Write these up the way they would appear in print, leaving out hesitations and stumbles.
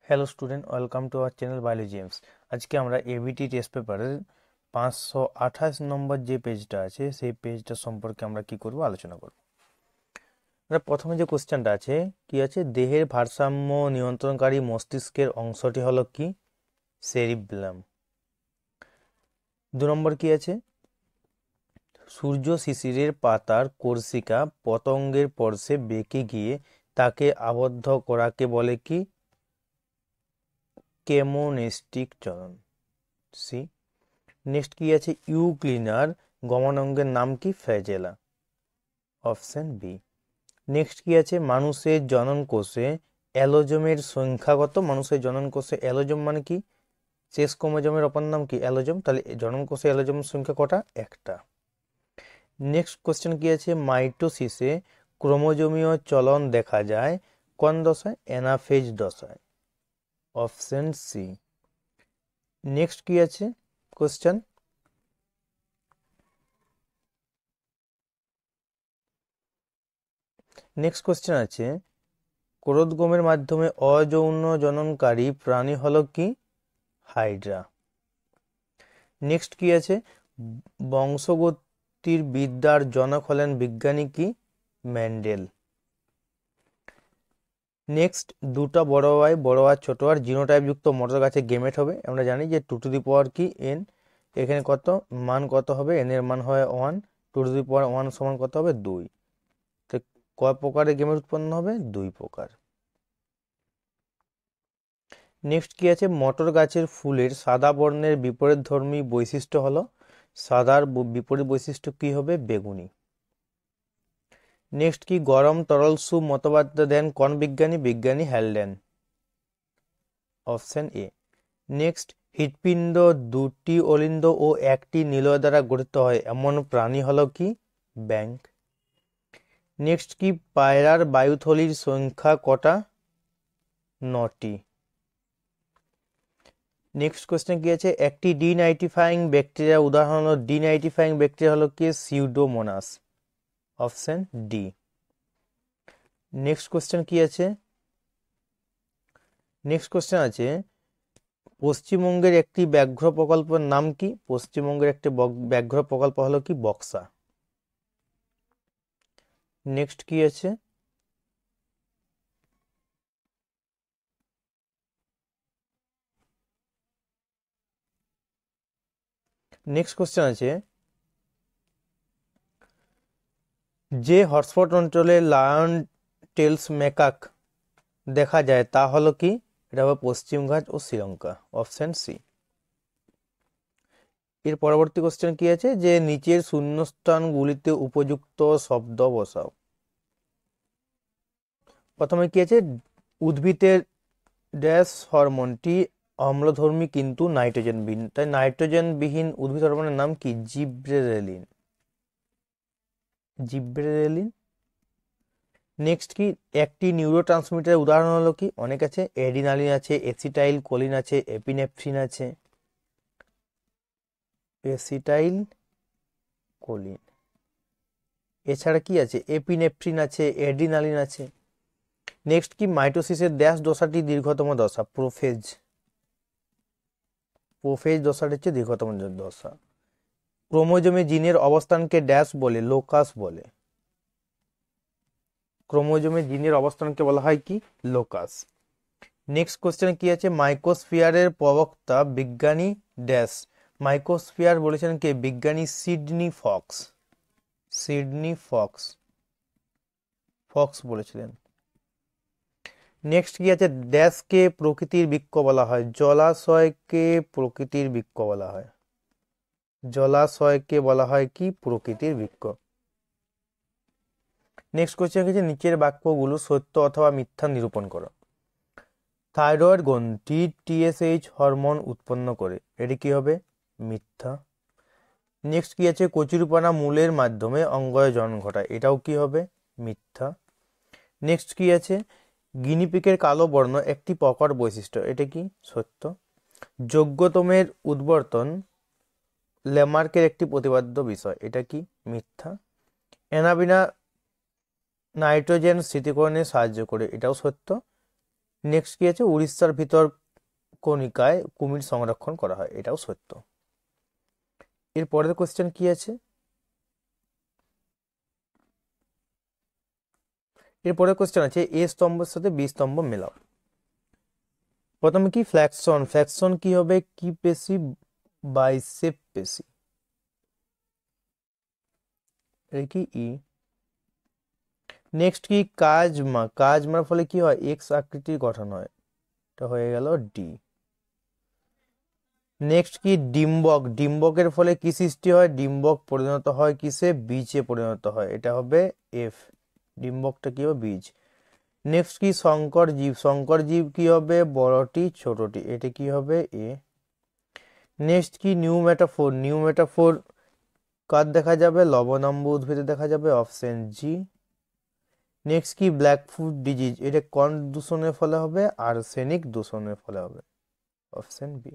Hello student, welcome to our channel biology James. আজকে আমরা ABT test পেপারের 528 নম্বর যে পেজটা আছে সেই পেজটা সম্পর্কে আমরা কি করব আলোচনা করব। প্রথমে যে কোশ্চেনটা আছে কি আছে, দেহের ভারসাম্য নিয়ন্ত্রণকারী মস্তিষ্কের অংশটি হলো কি? সেরিব্রাম। 2 নম্বর কি আছে, সূর্য শিশিরের পাতার কোর্সিকা পতঙ্গের পর্শে বেঁকে গিয়ে তাকে আবদ্ধ করাকে বলে কি? কেমোনেস্টিক চলন। সি। নেক্সট কি আছে, ইউক্লিনার গমনাঙ্গের নাম কি? ফ্ল্যাজেলা। Option B. নেক্সট কি আছে, মানুষের জনন কোষে অ্যালোজোমের সংখ্যা কত? মানুষের জনন কোষে অ্যালোজোম মানে কি? শেষ ক্রোমোজোমের অপর নাম কি? অ্যালোজোম। তাহলে জনন কোষে অ্যালোজোমের সংখ্যা কটা? একটা। নেক্সট কোশ্চেন কি আছে, মাইটোসিসে ক্রোমোজোমীয় চলন দেখা যায় কোন দশায়? অ্যানাফেজ দশায়। Option C. নেক্সট কি আছে কোশ্চেন, নেক্সট কোশ্চেন আছে, ক্রোধগমের মাধ্যমে অযৌন জননকারী প্রাণী হলো কি? হাইড্রা। নেক্সট কি আছে, বংশগতির বিদ্যার জনক হলেন বিজ্ঞানী কি? মেন্ডেল। নেক্সট, দুটা বড় আর ছোট আর জিনোটাইপ যুক্ত মটর গাছে গেমেট হবে। আমরা জানি যে 2 টু দি পাওয়ার কি? n। এখানে কত মান কত হবে? n এর মান হয় 1, 2 টু দি পাওয়ার 1 সমান কত হবে? 2। তো কয় প্রকারের গেমেট উৎপন্ন হবে? 2 প্রকার। নেক্সট কি আছে, মটর গাছের ফুলের সাদা বর্ণের বিপরীতধর্মী বৈশিষ্ট্য হলো? সাদার বিপরীত বৈশিষ্ট্য কি হবে? বেগুনি। নেক্সট কি, গরম তরল স্যুপ মতবাদ দেন কোন বিজ্ঞানী? বিজ্ঞানী হ্যালডেন। Option A. নেক্সট, হৃৎপিণ্ড 2টি অলিন্দ ও 1টি নিলয় দ্বারা গঠিত হয় এমন প্রাণী হলো কি? ব্যাংক। নেক্সট কি, পায়রার বায়ুথলির সংখ্যা কটা? 9টি। নেক্সট কোশ্চেন কি আছে, একটি ডিনাইট্রিফাইং ব্যাকটেরিয়া উদাহরণ হলো? ডিনাইট্রিফাইং ব্যাকটেরিয়া হলো কি? Pseudomonas. Option D. Next question কি আছে, নেক্সট কোশ্চেন আছে, পশ্চিমবঙ্গের একটি ব্যাঘ্র প্রকল্পের নাম কি? পশ্চিমবঙ্গের একটি ব্যাঘ্র প্রকল্প হলো কি? বক্সা। নেক্সট কি আছে, নেক্সট কোশ্চেন আছে, যে হটস্পট অঞ্চলে লায়ন টেলস ম্যাকাক দেখা যায় তা হলো কি? এটা হবে পশ্চিমঘাট ও শ্রীলঙ্কা। Option C. এর পরবর্তী কোশ্চেন কি আছে, যে নিচের শূন্যস্থানগুলিতে উপযুক্ত শব্দ বসাও। প্রথমে কি আছে, উদ্ভিদের ড্যাশ হরমোনটি অম্লধর্মী কিন্তু নাইট্রোজেন বিহীন, তাই নাইট্রোজেন বিহীন উদ্ভিদ হরমোনের নাম কি? জিব্রেরেলিন। জিব্রেরেলিন। নেক্সট কি, একটি নিউরোট্রান্সমিটারের উদাহরণ হলো কি? অনেক আছে, এডিনালিন আছে, এসিটাইল কোলিন আছে, এপিনেফ্রিন আছে। Acetylcholine. এছাড়া কি আছে? এপিনেফ্রিন আছে, এডিনালিন আছে। নেক্সট কি, মাইটোসিসের ড্যাশ দশাটি দীর্ঘতম দশা? প্রোফেজ। প্রোফেজ দশাটি হচ্ছে দীর্ঘতম দশা। ক্রোমোজোমে জিনের অবস্থানকে ড্যাশ বলে? লোকাস বলে। ক্রোমোজোমে জিনের অবস্থানকে বলা হয় কি? লোকাস। নেক্সট কোশ্চেন কি আছে, মাইক্রোস্ফিয়ারের প্রবক্তা বিজ্ঞানী ড্যাশ। মাইক্রোস্ফিয়ার বলেছেন কে? বিজ্ঞানী Sydney Fox. Sydney Fox Fox বলেছিলেন। নেক্সট কি আছে, ড্যাশকে প্রকৃতির বৃক্ষ বলা হয়? জলাশয়কে প্রকৃতির বৃক্ষ বলা হয়। জলাশয়কে বলা হয় কি? প্রকৃতির বৃক্ষ। নেক্সট কোশ্চেন কি আছে, নিচের বাক্যগুলো সত্য অথবা মিথ্যা নিরূপণ করো। থাইরয়েড গ্রন্থি টিএসএইচ হরমোন উৎপন্ন করে, এটি কি হবে? মিথ্যা। নেক্সট কি আছে, কচুরিপানা মূলের মাধ্যমে অঙ্গজনন ঘটায়, এটাও কি হবে? মিথ্যা। নেক্সট কি আছে, গিনিপিকের কালো বর্ণ একটি প্রকট বৈশিষ্ট্য, এটা কি? সত্য। যোগ্যতমের উদ্বর্তন ল্যামার্কের একটি প্রতিপাদ্য বিষয়, এটা কি? মিথ্যা। অ্যানাবিনা নাইট্রোজেন স্মৃতিকরণে সাহায্য করে, এটাও সত্য। নেক্সট কি আছে, উড়িষ্যার ভিতর কণিকায় কুমির সংরক্ষণ করা হয়, এটাও সত্য। এর পরের কোশ্চেন কি আছে, এরপরে কোশ্চেন আছে এ স্তম্ভের সাথে বি স্তম্ভ মেলাও। প্রথমে কি ফ্ল্যাকশন, ফ্ল্যাকশন কি হবে, কি পেশি, বাইসেপ পেশি, এটা কি ই। নেক্সট কি কাজমা, কাজমার ফলে কি হয়, এক্স আকৃতির গঠন হয়, এটা হয়ে গেল ডি। নেক্সট কি ডিম্বক, ডিম্বকের ফলে কি সৃষ্টি হয়, ডিম্বক পরিণত হয় কিসে, বীজে পরিণত হয়, এটা হবে এফ, ডিম্বকটা কি হবে বীজ। নেক্সট কি সংকর জীব, সংকর জীব কি হবে, বড়টি ছোটটি, এটা কি হবে এ। নেক্সট কি নিউ মেটাফোর, নিউ মেটাফোর কার দেখা যাবে, লবণাম্ব উদ্ভিদে দেখা যাবে, অপশন জি। নেক্সট কি ব্ল্যাক ফুট ডিজিজ, এটা কোন দূষণের ফলে হবে, আর্সেনিক দূষণের ফলে হবে, অপশন বি।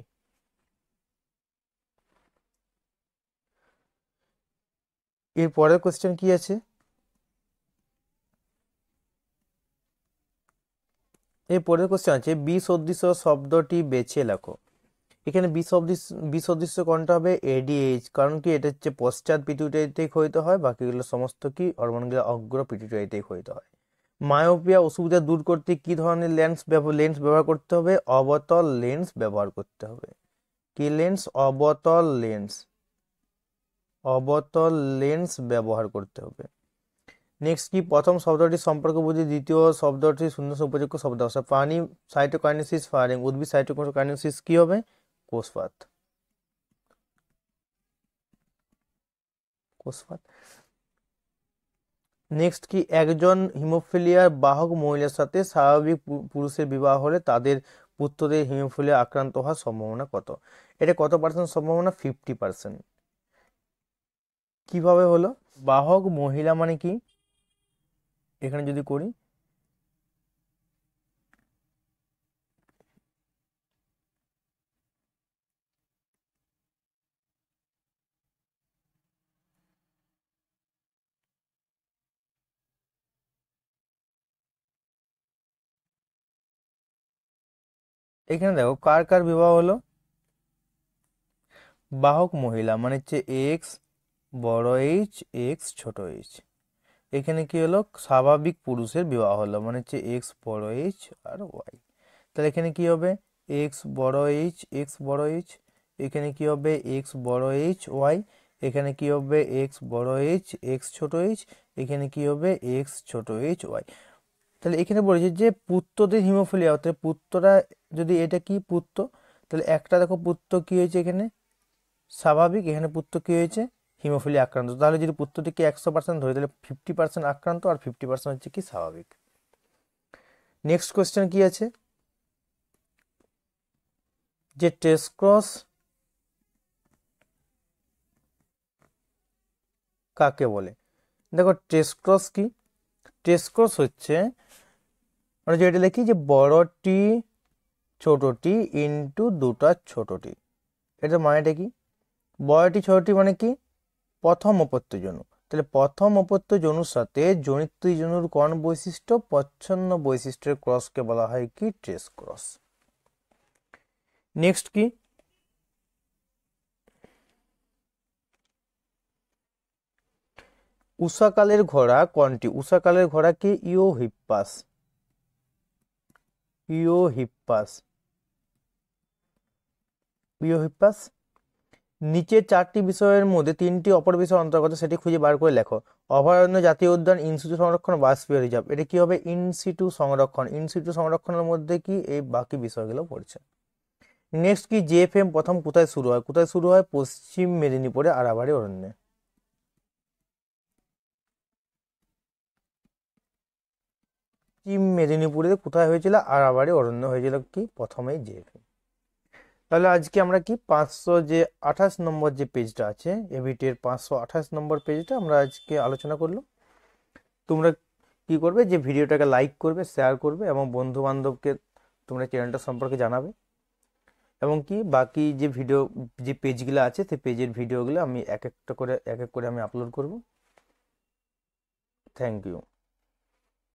এর পরের কোশ্চেন কি আছে, এর পরের কোশ্চেন আছে বিসদৃশ্য শব্দটি বেছে লেখো। এখানে বিসদৃশ্য কোনটা হবে, এডিএইচ, কারণ কি এটা হচ্ছে পশ্চাৎ পিটুইটারিতে ক্ষয়িত হয়, বাকিগুলো সমস্ত কি হরমোনগুলো অগ্র পিটুইটারিতে ক্ষয়িত হয়। মায়োপিয়া অসুবিধা দূর করতে কি ধরনের লেন্স ব্যবহার করতে হবে, অবতল লেন্স ব্যবহার করতে হবে, কি লেন্স, অবতল লেন্স, অবতল লেন্স ব্যবহার করতে হবে। নেক্সট কি প্রথম শব্দটি সম্পর্ক বুঝি, দ্বিতীয় শব্দটি শূন্য উপযোগ্য শব্দ, প্রাণী সাইটোকাইনেসিস ফায়ারিং, উদ্ভিদ সাইটোকাইনেসিস কি হবে, কোষপাত, কোষপাত। নেক্সট কি একজন হিমোফিলিয়ার বাহক মহিলার সাথে স্বাভাবিক পুরুষের বিবাহ হলে তাদের পুত্রদের হিমোফিলিয়া আক্রান্ত হওয়ার সম্ভাবনা কত, এটা কত পার্সেন্ট সম্ভাবনা, 50%। কিভাবে হলো, বাহক মহিলা মানে কি, এখানে যদি করি, এখানে দেখো কার কার বিবাহ হলো, বাহক মহিলা মানে হচ্ছে এক্স বড় এইচ, এক্স ছোট এইচ। এখানে কি হলো, স্বাভাবিক পুরুষের বিবাহ হলো, মানে হচ্ছে এক্স বড় এইচ আর ওয়াই। তাহলে এখানে কি হবে, এক্স বড় এইচ, এক্স বড় এইচ, এখানে কি হবে এক্স বড় এইচ ওয়াই, এখানে কি হবে এক্স বড় এইচ, এক্স ছোট এইচ, এখানে কি হবে এক্স ছোট এইচ ওয়াই। তাহলে এখানে বলেছে যে পুত্রদের হিমোফিলিয়া, অর্থাৎ পুত্ররা, যদি এটা কি পুত্র, তাহলে একটা দেখো পুত্র কি হয়েছে এখানে স্বাভাবিক, এখানে পুত্র কি হয়েছে হিমোফিলিয়া আক্রান্ত, তাহলে যদি পুত্রটিকে 100% ধরে, তাহলে 50% আক্রান্ত আর 50% হচ্ছে কি স্বাভাবিক। নেক্সট কোয়েশ্চেন কি আছে, যে টেস্ট ক্রস কাকে বলে। দেখো টেস্ট ক্রস কি, টেস্ট ক্রস হচ্ছে আমরা যেটা লিখি যে বড়টি ছোটটি ইন্টু দুটা ছোটটি, এটা মানেটা কি, বড়টি ছোটটি মানে কি প্রথম অপত্য জনু, তাহলে প্রথম অপত্য জনুর সাথে জনিত্রী জনুর কোন বৈশিষ্ট্য, প্রচ্ছন্ন বৈশিষ্ট্যের ক্রসকে বলা হয় কি টেস্ট ক্রস। নেক্সট কি, উষাকালের ঘোড়া কোনটি, উষাকালের ঘোড়া কি ইওহিপ্পাস, ইওহিপ্পাস, ইওহিপ্পাস। নিচের চারটি বিষয়ের মধ্যে তিনটি অপর বিষয়ের অন্তর্গত, সেটি খুঁজে বার করে লেখো। অভয়ারণ্য, জাতীয় উদ্যান, ইনসিটু সংরক্ষণ, বায়োস্ফিয়ার রিজার্ভ, এটা কি হবে ইনসিটু সংরক্ষণ, ইনসিটু সংরক্ষণের মধ্যে কি এই বাকি বিষয়গুলো পড়ছে। নেক্সট কি জেএফএম প্রথম কোথায় শুরু হয়, কোথায় শুরু হয়, পশ্চিম মেদিনীপুরে আরাবাড়ি অরণ্যে। পশ্চিম মেদিনীপুরে কোথায় হয়েছিল, আরাবাড়ি অরণ্য হয়েছিল কি প্রথমেই জেএফএম। তাহলে আজকে আমরা কি 528 নম্বর যে পেজটা আছে এবিটির 528 নম্বর পেজটা আমরা আজকে আলোচনা করলাম। তোমরা কি করবে, যে ভিডিওটাকে লাইক করবে, শেয়ার করবে এবং বন্ধু বান্ধবকে তোমরা চ্যানেলটা সম্পর্কে জানাবে, এবং কি বাকি যে ভিডিও যে পেজগুলো আছে সেই পেজের ভিডিওগুলো আমি এক এক করে আমি আপলোড করব। Thank you.